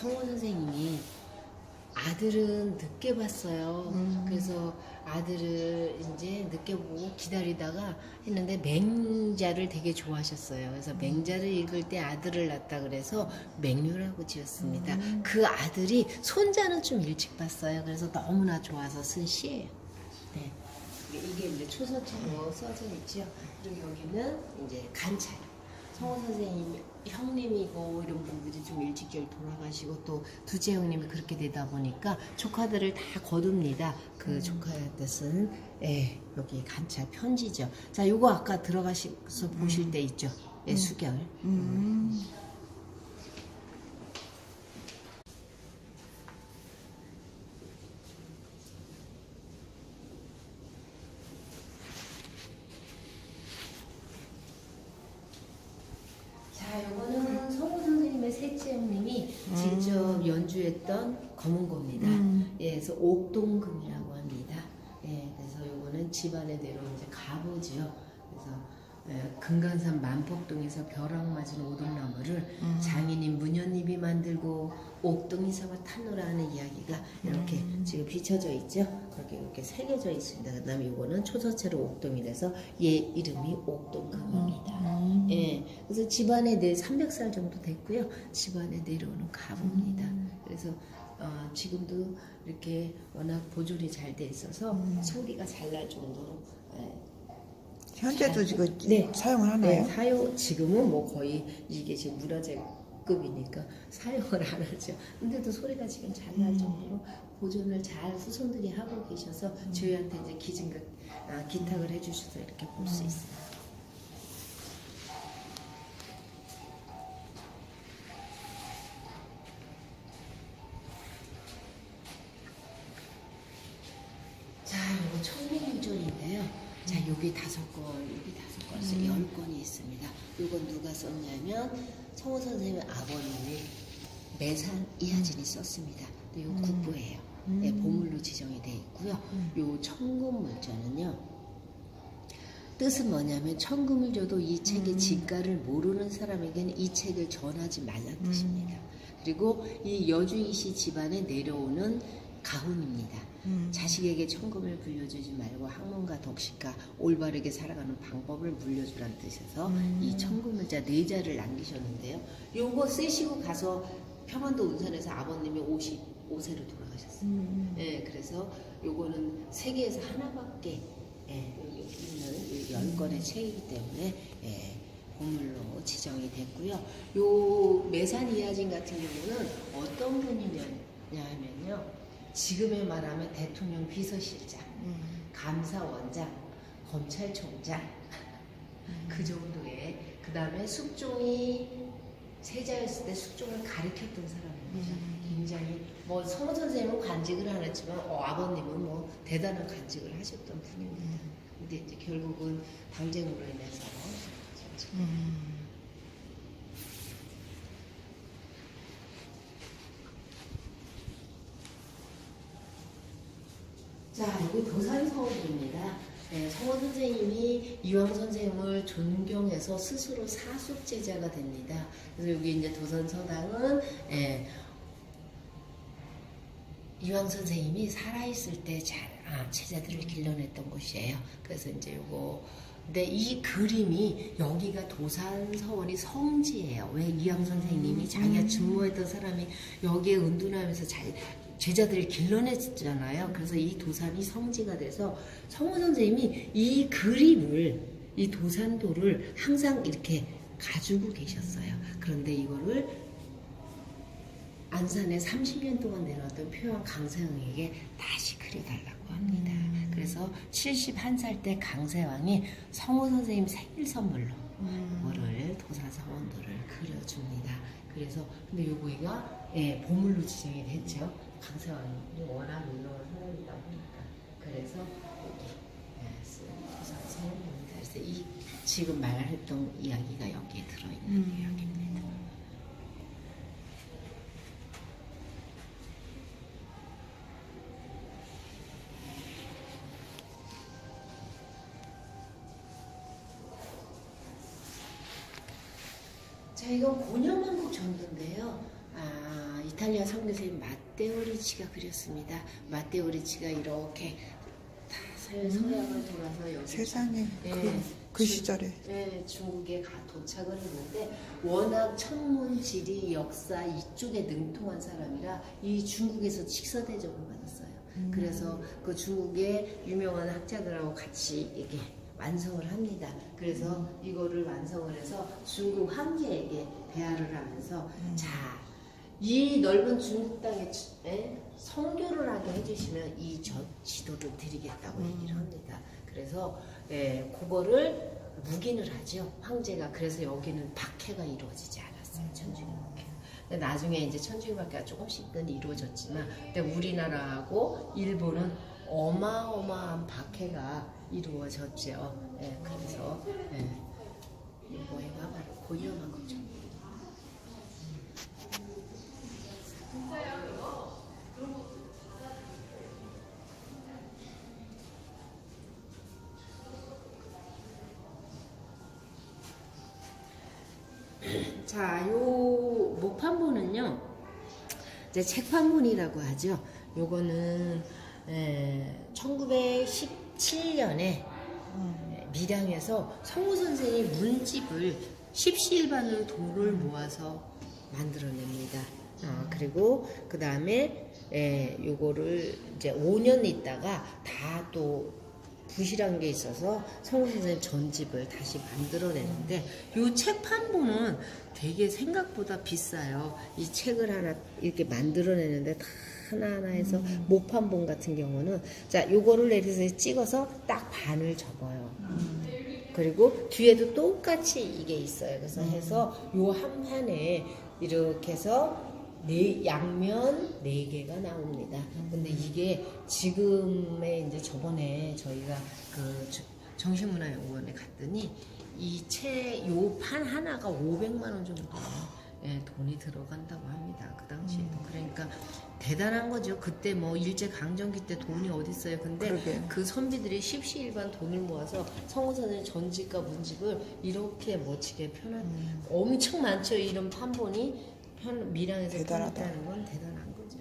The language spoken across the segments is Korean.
성호 선생님이 아들은 늦게 봤어요. 그래서 아들을 이제 늦게 보고 기다리다가 했는데 맹자를 되게 좋아하셨어요. 그래서 맹자를 읽을 때 아들을 낳았다 그래서 맹류라고 지었습니다. 그 아들이 손자는 좀 일찍 봤어요. 그래서 너무나 좋아서 쓴 시예요. 네. 이게 이제 초서체로 써져 있죠. 그리고 여기는 이제 관찰. 성호 선생님 형님이고 이런 분들이 좀 일찍 돌아가시고 또 두째 형님이 그렇게 되다 보니까 조카들을 다 거둡니다. 그 조카한테 쓴 여기 관찰 편지죠. 자, 요거 아까 들어가셔서 보실 때 있죠. 예, 수결. 자, 요거는 성우 선생님의 셋째 형님이 직접 연주했던 검은고입니다. 예, 그래서 옥동금이라고 합니다. 예, 그래서 요거는 집안에 내려온 이제 가보지요. 그래서 금강산 만폭동에서 벼락 맞은 오동나무를 장인인 문현님이 만들고 옥동이사가 타노라는 이야기가 이렇게 지금 비춰져 있죠. 그렇게 이렇게 새겨져 있습니다. 그다음에 이거는 초서체로 옥동이라서 얘 이름이 옥동가보입니다. 예, 그래서 집안에 300살 정도 됐고요. 집안에 내려오는 가보입니다. 그래서 지금도 이렇게 워낙 보존이 잘 돼 있어서 소리가 잘 날 정도로. 현재도 지금 네. 사용을 하나요? 네, 사용 지금은 뭐 거의 이게 지금 문화재급이니까 사용을 안 하죠. 근데도 소리가 지금 잘 날 정도로 보존을 잘 후손들이 하고 계셔서 저희한테 이제 기탁을 해주셔서 이렇게 볼 수 있어요. 자, 이거 청명유전인데요. 자, 여기 5권, 여기 5권, 그래서 10권이 있습니다. 이건 누가 썼냐면 성호 선생님의 아버님이 매산 이하진이 썼습니다. 이 국보예요. 네, 보물로 지정이 되어 있고요. 요 청금물전은요. 뜻은 뭐냐면 청금을 줘도 이 책의 진가를 모르는 사람에게는 이 책을 전하지 말란 뜻입니다. 그리고 이 여주이씨 집안에 내려오는 가훈입니다. 자식에게 청금을 물려주지 말고 학문과 덕식과 올바르게 살아가는 방법을 물려주라는 뜻에서 이 청금을자 4자를 남기셨는데요. 요거 쓰시고 가서 평안도 운선에서 아버님이 55세로 돌아가셨어요. 예, 그래서 요거는 세계에서 하나밖에 여기 있는 10권의 책이기 때문에 보물로 지정이 됐고요. 요 매산 이하진 같은 경우는 어떤 분이냐면요. 지금에 말하면 대통령 비서실장, 감사원장, 검찰총장 그 정도의 그 다음에 숙종이 세자였을 때 숙종을 가르쳤던 사람입니다. 굉장히 뭐 성호 선생님은 관직을 안 했지만 아버님은 뭐 대단한 관직을 하셨던 분입니다. 근데 이제 결국은 당쟁으로 인해서 자, 여기 도산서원입니다. 네, 성호 선생님이 이황 선생님을 존경해서 스스로 사숙제자가 됩니다. 그래서 여기 이제 도산서당은 이황 선생님이 살아있을 때 제자들을 길러냈던 곳이에요. 그래서 이제 요거 근데 이 그림이 여기가 도산서원이 성지예요. 왜 이황 선생님이 자기가 증모했던 사람이 여기에 은둔하면서 제자들을 길러냈잖아요. 그래서 이 도산이 성지가 돼서 성호 선생님이 이 그림을 이 도산도를 항상 이렇게 가지고 계셨어요. 그런데 이거를 안산에 30년 동안 내려왔던 표현 강세왕에게 다시 그려달라고 합니다. 그래서 71살 때 강세왕이 성호 선생님 생일 선물로 이거를 도산서원도를 그려줍니다. 그래서 근데 요거가 보물로 지정이 됐죠. 강세왕이 워낙 유명한 사람이다 보니까 그래서 여기 도산서원입니다. 그래서 이 지금 말했던 이야기가 여기에 들어있는 이야기입니다. 자, 이건 고려만국 전도인데요. 이탈리아 선교사님 마테오 리치가 그렸습니다. 마테오 리치가 이렇게 다 서양을 돌아서 여기 세상에 예, 그 시절에 중국에 도착을 했는데 워낙 천문, 지리, 역사 이쪽에 능통한 사람이라 이 중국에서 직서 대접을 받았어요. 그래서 그 중국의 유명한 학자들하고 같이 이게 완성을 합니다. 그래서 이거를 완성을 해서 중국 황제에게 배하를 하면서 자, 이 넓은 중국 땅에 선교를 하게 해주시면 이 지도를 드리겠다고 얘기를 합니다. 그래서 그거를 묵인을 하죠. 황제가. 그래서 여기는 박해가 이루어지지 않았어요. 천주교 박해가. 근데 나중에 이제 천주교 박해가 조금씩은 이루어졌지만 근데 우리나라하고 일본은 어마어마한 박해가 이루어졌죠. 그래서 이거가 바로 고위험한 거죠. 자, 요 목판본은요, 이제 책판본이라고 하죠. 요거는 1917년에 밀양에서 성우 선생의 문집을 십시일반으로 돈을 모아서 만들어냅니다. 그리고 그 다음에 요거를 이제 5년 있다가 다 또 부실한 게 있어서 성우 선생님 전집을 다시 만들어내는데 요 책판본은 되게 생각보다 비싸요. 이 책을 하나 이렇게 만들어내는데 다 하나하나 해서 목판본 같은 경우는 자 요거를 내려서 찍어서 딱 반을 접어요. 그리고 뒤에도 똑같이 이게 있어요. 그래서 해서 요 한 판에 이렇게 해서 양면 4개가 나옵니다. 근데 이게 지금에 이제 저번에 저희가 그 정신문화연구원에 갔더니 이 요 판 하나가 500만 원 정도 돈이 들어간다고 합니다. 그 당시에도. 그러니까 대단한 거죠. 그때 뭐 일제 강점기 때 돈이 어디 있어요. 근데 그러게. 그 선비들이 십시일반 돈을 모아서 성우선의 전집과 문집을 이렇게 멋지게 엄청 많죠. 이런 판본이 밀양에서 대단하다. 편했다는 건 대단한 거죠.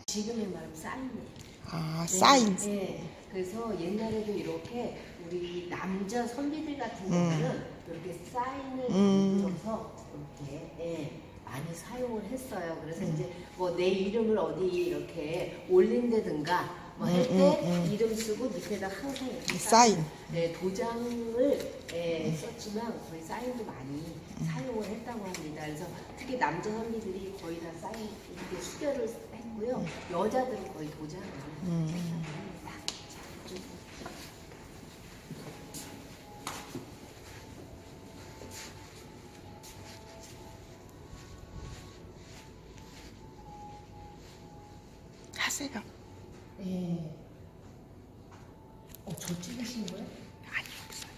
지금의 말은 사인이에요. 사인. 네. 그래서 옛날에도 이렇게 우리 남자 선비들 같은 경우는 이렇게 사인을 만들어서 이렇게 많이 사용을 했어요. 그래서 이제 뭐 내 이름을 어디 이렇게 올린다든가 뭐 할 때 이름 쓰고 밑에다 항상 이렇게 사인. 도장을 썼지만 거의 사인도 많이 사용을 했다고 합니다. 그래서 특히 남자 선비들이 거의 다 사인 이렇게 수결을 했고요. 여자들은 거의 도장을 했다고 합니다. 하세요. 네. 저 찍으신 거예요? 아니 없어요.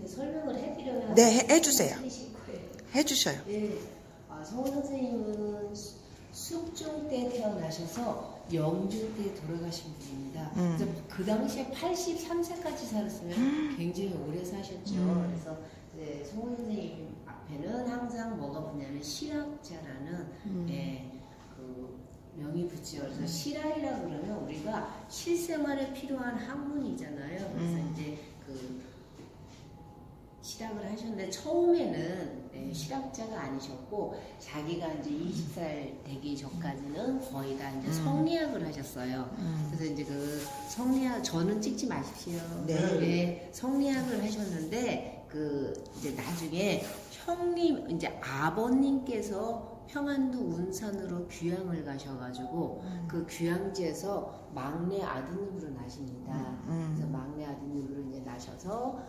설명을 해드려야 네, 해주세요. 틀리실 거예요. 해주셔요. 네. 성우 선생님은 숙종 때 태어나셔서 영주 때 돌아가신 분입니다. 그래서 그 당시에 83세까지 살았으면 굉장히 오래 사셨죠. 그래서 성우 선생님 앞에는 항상 뭐가 붙냐면 실학자라는 그 명이 붙죠. 그래서 실학이라 그러면 우리가 실생활에 필요한 학문이잖아요. 그래서 이제 그 실학을 하셨는데 처음에는 실학자가 아니셨고 자기가 이제 20살 되기 전까지는 거의 다 이제 성리학을 하셨어요. 그래서 이제 그 성리학 저는 찍지 마십시오. 네. 성리학을 하셨는데 그 이제 나중에 형님 이제 아버님께서 평안도 운산으로 귀향을 가셔가지고 그 귀향지에서 막내 아드님으로 나십니다. 그래서 막내 아드님으로 이제 나셔서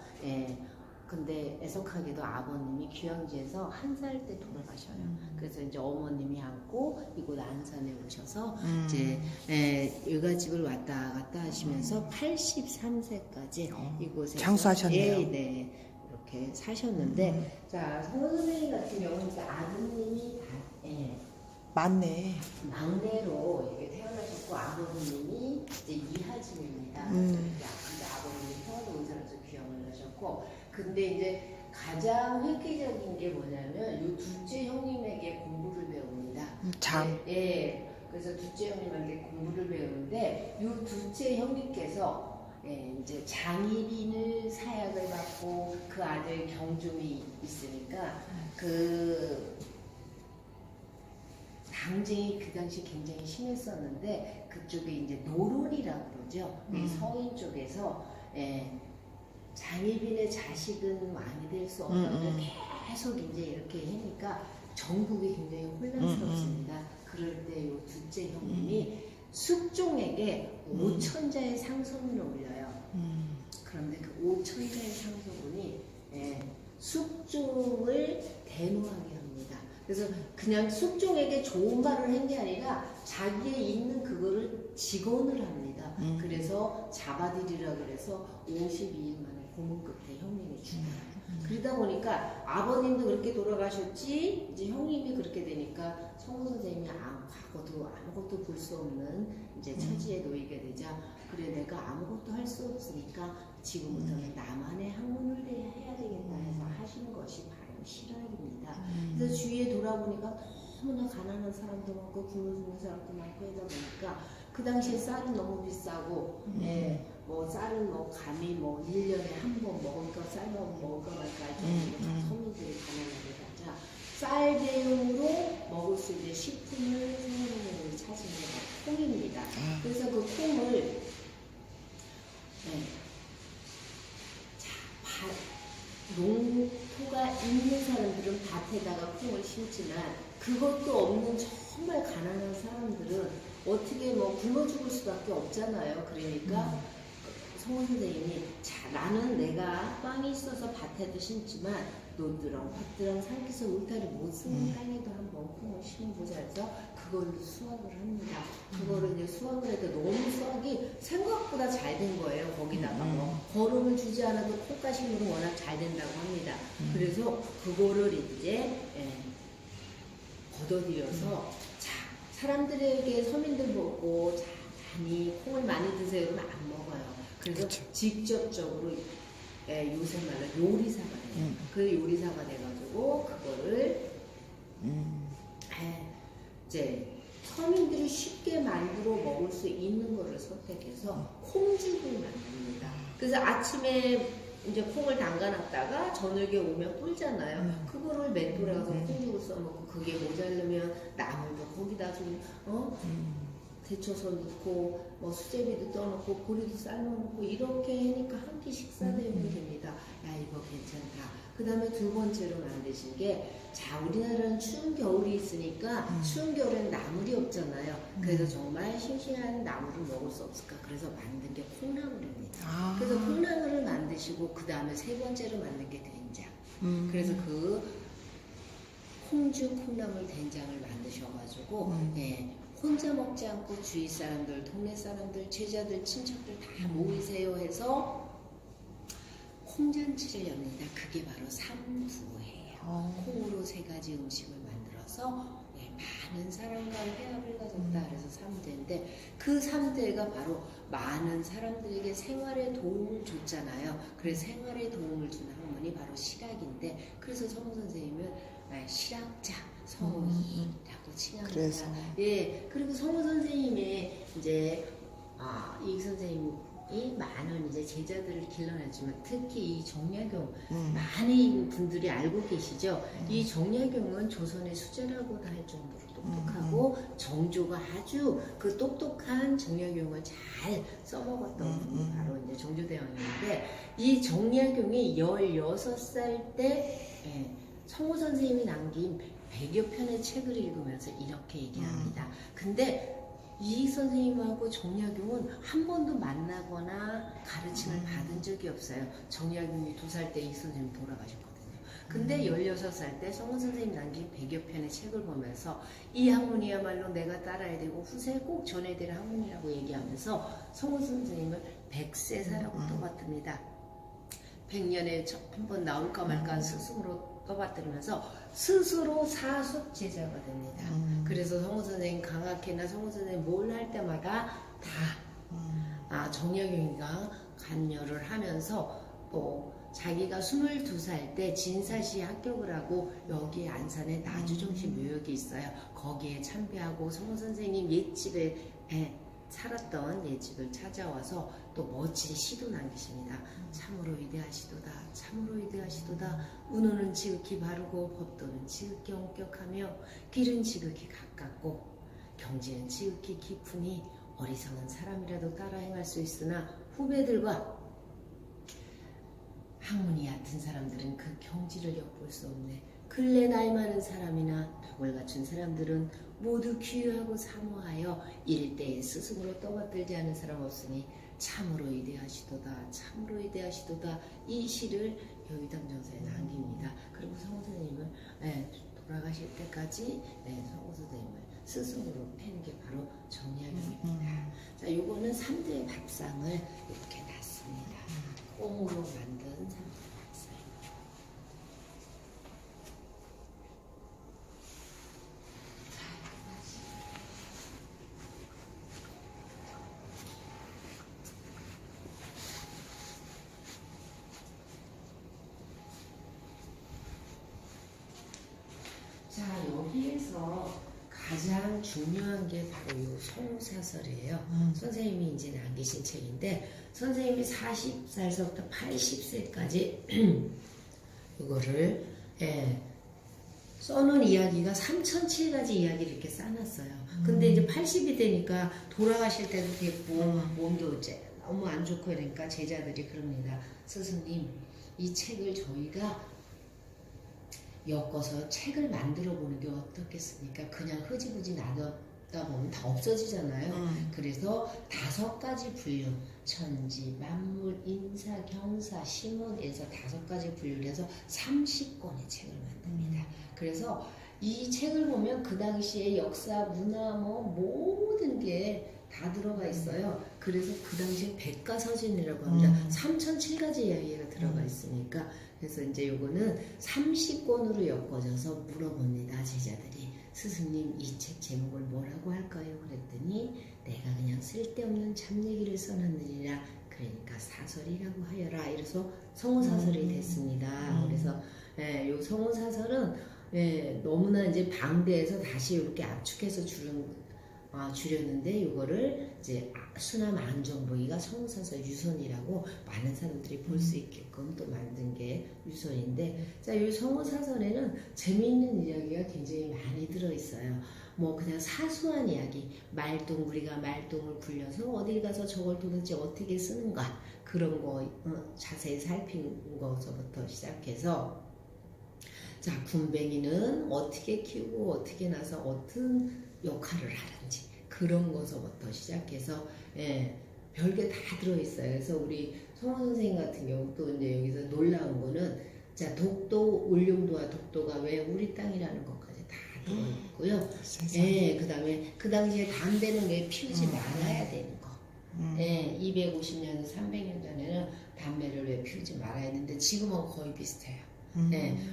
근데 애석하게도 아버님이 귀향지에서 한 살 때 돌아가셔요. 그래서 이제 어머님이 안고 이곳 안산에 오셔서 이제 일가집을 왔다 갔다 하시면서 83세까지 이곳에서 장수하셨네요. 네. 이렇게 사셨는데 자, 성호 선생님 같은 경우는 이제 아드님이 맞네. 막내로 이렇게 태어나셨고 아버님이 이제 이하진입니다. 이제 아버님이 평화도 의사로서 귀향을 하셨고, 근데 이제 가장 획기적인 게 뭐냐면 이 둘째 형님에게 공부를 배웁니다. 예. 그래서 둘째 형님에게 공부를 배우는데 이 둘째 형님께서 이제 장희빈을 사약을 받고 그 아들 경중이 있으니까 그 당쟁이 그 당시 굉장히 심했었는데 그쪽에 이제 노론이라고 그러죠. 이 서인 쪽에서 장희빈의 자식은 왕이 될 수 없다고 계속 이제 이렇게 하니까 전국이 굉장히 혼란스럽습니다. 그럴 때 이 둘째 형님이 숙종에게 5천자의 상소문을 올려요. 그런데 그 5천자의 상소문이 숙종을 대노하게 합니다. 그래서 그냥 숙종에게 좋은 말을 한 게 아니라 자기의 있는 그거를 직언을 합니다. 그래서 잡아들이라 그래서 52일 만에 고문 끝에 형님이 죽어요. 그러다 보니까 아버님도 그렇게 돌아가셨지 이제 형님이 그렇게 되니까 성호 선생님이 과거도 아무것도 볼 수 없는 이제 처지에 놓이게 되자 그래 내가 아무것도 할 수 없으니까 지금부터는 나만의 학문을 해야 되겠다 해서 하신 것이 바로 실학입니다. 그래서 주위에 돌아보니까 너무나 가난한 사람도 많고 굶어 죽는 사람도 많고 하다 보니까 그 당시에 쌀은 너무 비싸고 뭐 쌀은 뭐 감히 뭐 1년에 한 번 먹을까 쌀만 먹을까 말까 할 정도로 서민들이 가난하게 가자 쌀 대용으로 먹을 수 있는 식품을 생산하는 찾은 게 콩입니다. 그래서 그 콩을 농토가 있는 사람들은 밭에다가 콩을 심지만 그것도 없는 정말 가난한 사람들은 어떻게 뭐 굶어 죽을 수밖에 없잖아요. 그러니까 성호 선생님이 자, 나는 내가 땅이 있어서 밭에도 심지만 노드렁, 밭드렁, 산기슭, 울타리 못 쓰는 땅에도 한번 콩을 심어보자 해서 그걸로 수확을 합니다. 그거를 이제 수확을 해도 너무 수확이 생각보다 잘 된 거예요. 거기다가 뭐 거름을 주지 않아도 콩가심으로 워낙 잘 된다고 합니다. 그래서 그거를 이제 걷어들여서 자, 사람들에게 서민들 보고 자, 많이 콩을 많이 드세요 그러면 안 먹어요. 그래서 그쵸. 직접적으로 요새 말로 요리사가 돼요. 그 요리사가 돼가지고 그거를 이제 서민들이 쉽게 만들어 먹을 수 있는 거를 선택해서 콩죽을 만듭니다. 그래서 아침에 이제 콩을 담가놨다가 저녁에 오면 불잖아요. 그거를 맷돌에 가서 콩죽을 써먹고 그게 모자르면 나물도 거기다 좀 데쳐서 넣고 뭐 수제비도 떠놓고 보리도 삶아놓고 이렇게 하니까 한 끼 식사 대용이 됩니다. 야 이거 괜찮다. 그 다음에 두 번째로 만드신 게 자 우리나라는 추운 겨울이 있으니까 추운 겨울에는 나물이 없잖아요. 그래서 정말 싱싱한 나물을 먹을 수 없을까 그래서 만든 게 콩나물입니다. 그래서 콩나물을 만드시고 그 다음에 세 번째로 만든 게 된장. 그래서 그 콩죽 콩나물 된장을 만드셔가지고 혼자 먹지 않고 주위 사람들, 동네 사람들, 제자들, 친척들 다 모이세요 해서 콩잔치를 엽니다. 그게 바로 삼두예요. 콩으로 세 가지 음식을 만들어서 많은 사람과의 회합을 가졌다. 그래서 삼대인데 그 삼대가 바로 많은 사람들에게 생활에 도움을 줬잖아요. 그래서 생활에 도움을 주는 학문이 바로 실학인데 그래서 성호 선생님은 실학자 성호이라고 칭합니다. 그래서. 그리고 성호 선생님이 이제 이 선생님이 많은 이제 제자들을 길러냈지만 특히 이 정약용 많은 분들이 알고 계시죠. 이 정약용은 조선의 수제라고도 할 정도로 똑똑하고 정조가 아주 그 똑똑한 정약용을 잘 써먹었던 분이 바로 이제 정조대왕인데 이 정약용이 16살 때 성호 선생님이 남긴 100여 편의 책을 읽으면서 이렇게 얘기합니다. 근데 이 선생님하고 정약용은 한 번도 만나거나 가르침을 받은 적이 없어요. 정약용이 2살 때 이 선생님 돌아가셨거든요. 근데 16살 때 성훈 선생님 남긴 100여 편의 책을 보면서 이 학문이야말로 내가 따라야 되고 후세에 꼭 전해야 될 학문이라고 얘기하면서 성훈 선생님을 100세사라고 떠받듭니다. 100년에 한 번 나올까 말까 스승으로 떠받들면서 스스로 사숙 제자가 됩니다. 그래서 성훈 선생님 강학회나 성훈 선생님 뭘 할 때마다 다 정약용이가 관여를 하면서 또 자기가 22살 때 진사시 합격을 하고 여기 안산에 나주정신 묘역이 있어요. 거기에 참배하고 성훈 선생님 옛집에 살았던 옛집을 찾아와서 또 멋진 시도 남기십니다. 참으로 위대하시도다. 참으로 위대하시도다. 은호는 지극히 바르고 법도는 지극히 엄격하며 길은 지극히 가깝고 경지는 지극히 깊으니 어리석은 사람이라도 따라 행할 수 있으나 후배들과 학문이 얕은 사람들은 그 경지를 엿볼 수 없네. 근래 나이 많은 사람이나 덕을 갖춘 사람들은 모두 귀하고 사모하여 일대의 스승으로 떠받들지 않은 사람 없으니 참으로 위대하시도다. 참으로 위대하시도다. 이 시를 여의담정서에 남깁니다. 그리고 성우 선생님을 돌아가실 때까지 성우 선생님을 스승으로 팬 게 바로 정약용입니다. 자, 요거는 3대의 밥상을 이렇게 놨습니다. 꽁으로 만든 3대의 밥상. 자, 여기에서 가장 중요한 게 바로 이 성사설이에요. 선생님이 이제 남기신 책인데 선생님이 40살서부터 80세까지 이거를 써놓은 이야기가 3007가지 이야기를 이렇게 써놨어요. 근데 이제 80이 되니까 돌아가실 때도 됐고 몸도 이제 너무 안 좋고 그러니까 제자들이 그럽니다. 스승님, 이 책을 저희가 엮어서 책을 만들어 보는 게 어떻겠습니까? 그냥 흐지부지 놔뒀다 보면 다 없어지잖아요. 그래서 5가지 분류, 천지, 만물, 인사, 경사, 심원에서 5가지 분류를 해서 30권의 책을 만듭니다. 그래서 이 책을 보면 그 당시에 역사, 문화, 모든 게 다 들어가 있어요. 그래서 그 당시에 백과사전이라고 합니다. 3007가지 이야기가 들어가 있으니까 그래서 이제 요거는 30권으로 엮어져서 물어봅니다. 제자들이 스승님 이 책 제목을 뭐라고 할까요? 그랬더니 내가 그냥 쓸데없는 참 얘기를 써놨느니라. 그러니까 사설이라고 하여라. 이래서 성우사설이 됐습니다. 그래서 요 성우사설은 너무나 이제 방대해서 다시 이렇게 압축해서 줄였는데 이거를 이제 수남 안정보기가 성우사설 유선이라고 많은 사람들이 볼 수 있게끔 또 만든 게 유선인데, 자, 이 성우사설에는 재미있는 이야기가 굉장히 많이 들어있어요. 뭐 그냥 사소한 이야기, 말동, 우리가 말동을 굴려서 어디 가서 저걸 도대체 어떻게 쓰는가 그런 거 자세히 살핀 것부터 시작해서, 자, 군뱅이는 어떻게 키우고 어떻게 나서 어떤 역할을 하는지 그런 것부터 시작해서 별게 다 들어있어요. 그래서 우리 성원 선생님 같은 경우 또 이제 여기서 놀라운 거는, 자, 독도, 울릉도와 독도가 왜 우리 땅이라는 것까지 다 들어있고요. 그 다음에 그 당시에 담배는 왜 피우지 말아야 되는 거. 250년, 300년 전에는 담배를 왜 피우지 말아야 했는데 지금은 거의 비슷해요.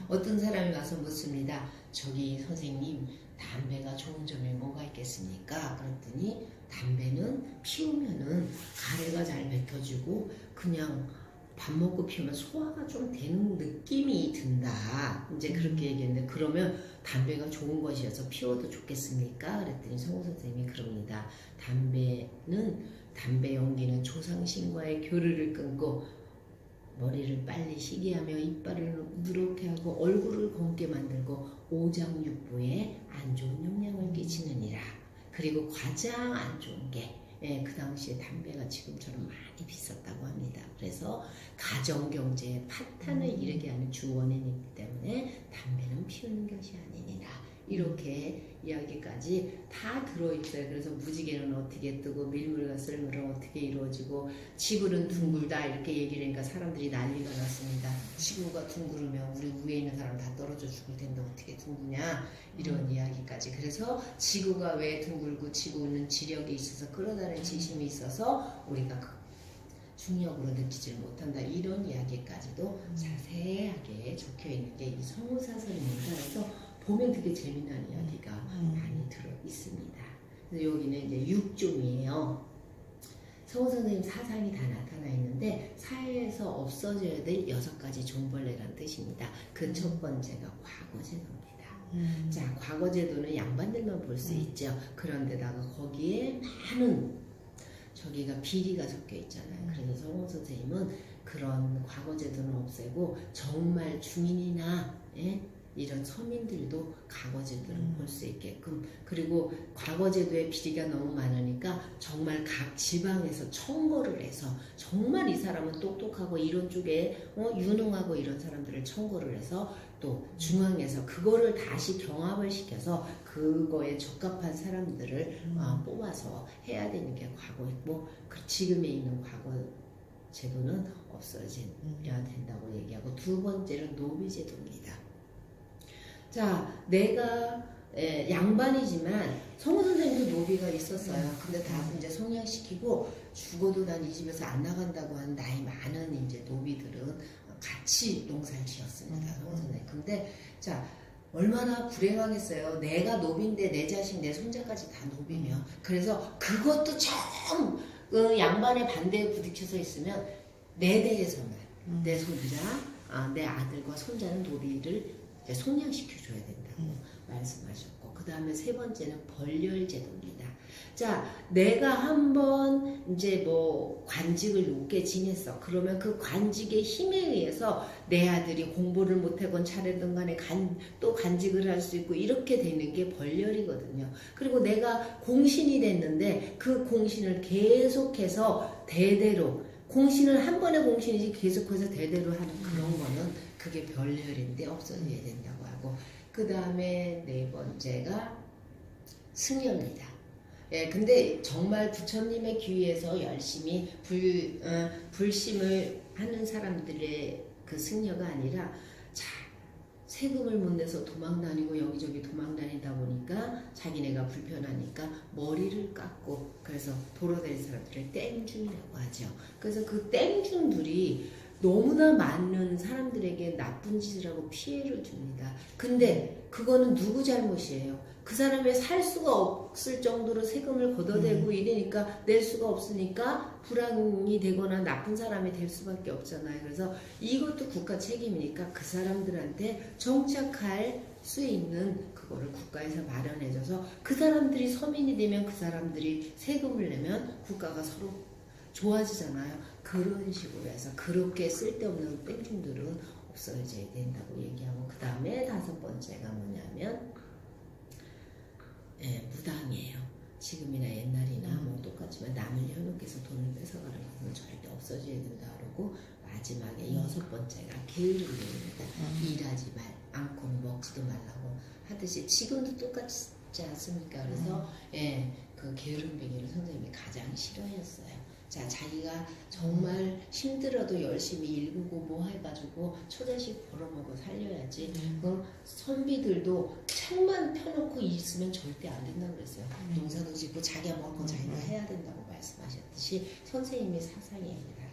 어떤 사람이 와서 묻습니다. 저기 선생님, 담배가 좋은 점이 뭐가 있겠습니까? 그랬더니 담배는 피우면은 가래가 잘 뱉어지고 그냥 밥 먹고 피우면 소화가 좀 되는 느낌이 든다. 이제 그렇게 얘기했는데, 그러면 담배가 좋은 것이어서 피워도 좋겠습니까? 그랬더니 성우 선생님이 그럽니다. 담배 연기는 조상신과의 교류를 끊고 머리를 빨리 시게 하며 이빨을 누렇게 하고 얼굴을 검게 만들고 오장육부에 안 좋은 영향을 끼치느니라. 그리고 가장 안 좋은 게 그 당시에 담배가 지금처럼 많이 비쌌다고 합니다. 그래서 가정경제의 파탄을 이르게 하는 주원인이기 때문에 담배는 피우는 것이 아니니라. 이렇게 이야기까지 다 들어있어요. 그래서 무지개는 어떻게 뜨고 밀물과 썰물은 어떻게 이루어지고 지구는 둥글다 이렇게 얘기를 하니까 사람들이 난리가 났습니다. 지구가 둥그르면 우리 위에 있는 사람 다 떨어져 죽을 텐데 어떻게 둥그냐 이런 이야기까지. 그래서 지구가 왜 둥글고 지구는 지력이 있어서 끌어다니는 지심이 있어서 우리가 중력으로 느끼지를 못한다 이런 이야기까지도 자세하게 적혀 있는 게 이 성우사설입니다. 그래서 보면 되게 재미난 이야기가 많이 들어 있습니다. 그래서 여기는 이제 6종이에요. 성우 선생님 사상이 다 나타나 있는데 사회에서 없어져야 될 6가지 종벌레라는 뜻입니다. 그 첫 번째가 과거제도입니다. 자, 과거제도는 양반들만 볼 수 있죠. 그런데다가 거기에 많은 저기가 비리가 섞여 있잖아요. 그래서 성우 선생님은 그런 과거제도는 없애고 정말 중인이나 이런 서민들도 과거제도를 볼 수 있게끔, 그리고 과거제도의 비리가 너무 많으니까 정말 각 지방에서 청거를 해서 정말 이 사람은 똑똑하고 이런 쪽에 유능하고 이런 사람들을 청거를 해서 또 중앙에서 그거를 다시 경합을 시켜서 그거에 적합한 사람들을 뽑아서 해야 되는 게 과거이고, 그 지금에 있는 과거 제도는 없어져야 된다고 얘기하고, 두 번째는 노비제도입니다. 자, 내가 양반이지만 성우 선생님도 노비가 있었어요. 근데 다 이제 성형시키고 죽어도 난 이 집에서 안 나간다고 하는 나이 많은 이제 노비들은 같이 농사를 지었습니다. 성우 선생님. 근데 자, 얼마나 불행하겠어요. 내가 노비인데 내 자식, 내 손자까지 다 노비면. 그래서 그것도 참 양반의 반대에 부딪혀서 있으면 내 대에서만 내 손자, 내 아들과 손자는 노비를 성량시켜줘야 된다고 말씀하셨고, 그 다음에 세 번째는 벌렬제도입니다. 자, 내가 한번 이제 뭐 관직을 높게 지냈어. 그러면 그 관직의 힘에 의해서 내 아들이 공부를 못하건 잘했던 간에 또 관직을 할 수 있고 이렇게 되는 게 벌렬이거든요. 그리고 내가 공신이 됐는데 그 공신을 계속해서 대대로, 공신을 한 번의 공신이지 계속해서 대대로 하는 그런 거는 그게 별렬인데 없어져야 된다고 하고, 그 다음에 네 번째가 승려입니다. 근데 정말 부처님의 귀에서 열심히 불심을 하는 사람들의 그 승려가 아니라, 자, 세금을 못 내서 도망 다니고 여기저기 도망 다니다 보니까 자기네가 불편하니까 머리를 깎고, 그래서 도로다니는 사람들을 땡중이라고 하죠. 그래서 그 땡중들이 너무나 많은 사람들에게 나쁜 짓을 하고 피해를 줍니다. 근데 그거는 누구 잘못이에요? 그 사람이 살 수가 없을 정도로 세금을 걷어대고 이러니까 낼 수가 없으니까 불황이 되거나 나쁜 사람이 될 수밖에 없잖아요. 그래서 이것도 국가 책임이니까 그 사람들한테 정착할 수 있는 그거를 국가에서 마련해줘서 그 사람들이 서민이 되면 그 사람들이 세금을 내면 국가가 서로 좋아지잖아요. 그런 식으로 해서 그렇게 쓸데없는 땡중들은 없어져야 된다고 얘기하고, 그 다음에 다섯 번째가 뭐냐면 무당이에요. 지금이나 옛날이나 뭐 똑같지만 남을 현혹해서 돈을 뺏어가는 것은 절대 없어져야 된다 그러고, 마지막에 여섯 번째가 게으름입니다. 일하지 않고 먹지도 말라고 하듯이 지금도 똑같지 않습니까? 그래서 그 게으름뱅이를 선생님이 가장 싫어했어요. 자, 자기가 정말 힘들어도 열심히 일구고 뭐 해가지고 처자식 벌어먹어 살려야지. 선비들도 책만 펴놓고 있으면 절대 안 된다고 그랬어요. 농사도 짓고 자기가 먹고 자기가 해야 된다고 말씀하셨듯이 선생님의 사상입니다.